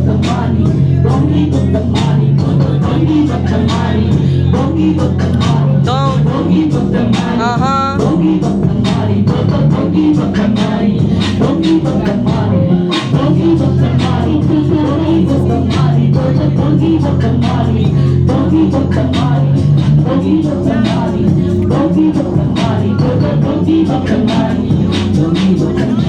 the money. Don't give up the money. Don't give up the money. Don't give up the money. Don't. Don't give up the money. Don't give up the money. Don't give up the money. Don't give up the money. Don't give up the money. Don't give up the money. Don't give up the money. Don't give up the money. Don't give up the money. Don't give up the money. Don't give up the money. Don't give up the money.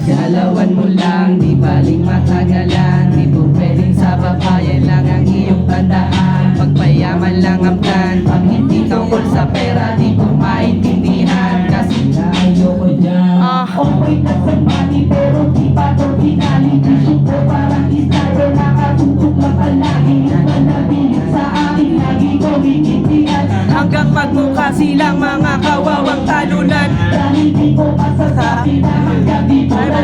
Galawan mo lang, di baling matagalan. Di po pwedeng sa babae lang ang iyong tandaan. Pagpayaman lang ang plan, pag hindi tungkol sa pera, di po maintindihan. Kasi ayoko dyan. Okay na sa money, pero di pa ito pinali. Isip ko parang isaya, nakatutok lang palagi. Manabilis sa akin, lagi ko ikintihan. Hanggang magmukha silang mga kawawang talunan. Dahil di ko masasabi na hanggang di ko na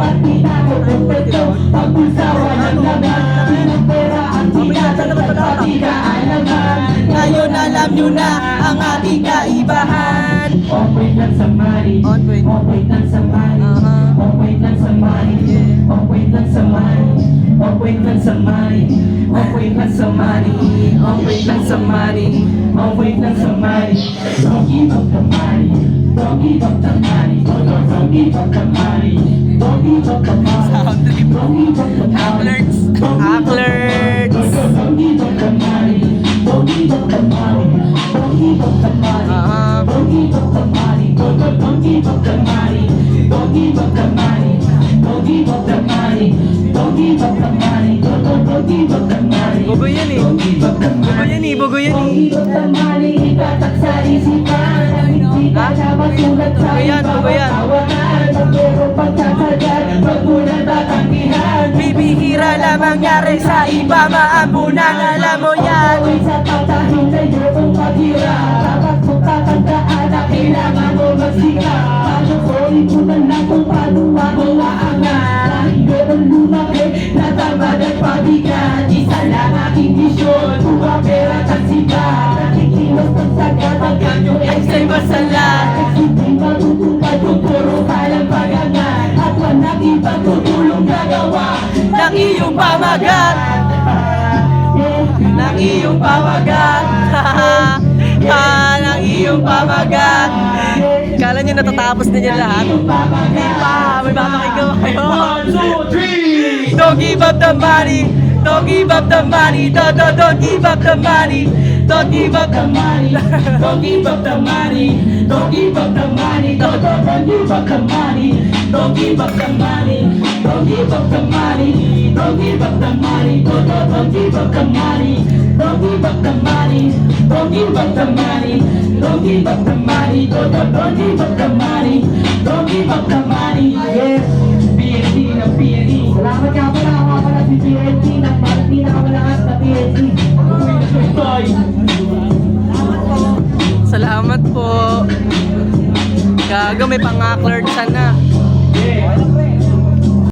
at pinakapagpagpagpag pag-usawa ng laban. Pinapera ang tinatagpag sa tinaalaman. Ngayon alam nyo na ang ating kaibahan. Okay lang sa money. Okay. Okay lang sa money. Okay lang sa money. Okay lang sa money. Okay lang sa money. Okay lang sa money. Okay lang sa money. Okay lang sa money. Don't give up the money. Don't give up the money. Don't give up the money. Don't give up the money. Sound trip. Don't give up the money. Alerts. Alerts. Don't give up the money. Don't give up the money. Don't give up the money. Don't give up the money. Don't give up the money. Don't give up the money. Don't give up the money. Don't give up the money. Don't give up the money. Bugo yan eh. Don't give up the Bugo money. yan eh. Bugo yan Don't eh. give up the money. Itatak sa isipan. Hindi ka na masulat sa Bugo yan, bugo yan. tawanan. Pero pagkakagat, wag mo na tatanggihan. Bibihira lamang nangyari sa iba, maambunan. Alam mo yan. Away sa tatahin na iyong maghira. Dapat mong tatandaan na kailangan mo magsika. Paano sorry ko na lang kung paano ako aangat. Dahil ganun lumaki, natama ng pabigat. Isa lang aking misyon, buha pera at sibat. Nakikilos ng sagat hanggang yung ex ay masalat. Hindi matutupad kung puro kalang pagangat. At walang ibang tutulong gagawa Ng iyong pamagat. Ng iyong pamagat. Ng iyong pamagat. Kala nyo natatapos na yan lahat? Hindi pa. May babakagawa kayo. 1, 2, 3. Don't give up the money. Don't give up the money. Don't give up the money. Don't give up the money. Don't give up the money. Don't give up the money. Don't give up the money. Don't give up the money. Don't give up the money. Don't give up the money. Don't give up the money. Don't give up the money. Don't give up the money. Don't give up the money. Don't give up the money. Don't give up the money. Yes, PNC na PNC. Salamat nga pala ako pala si PNC ng pinakamalakas na PNC. Salamat po. Gago, may pang-alertsan na. Yeah.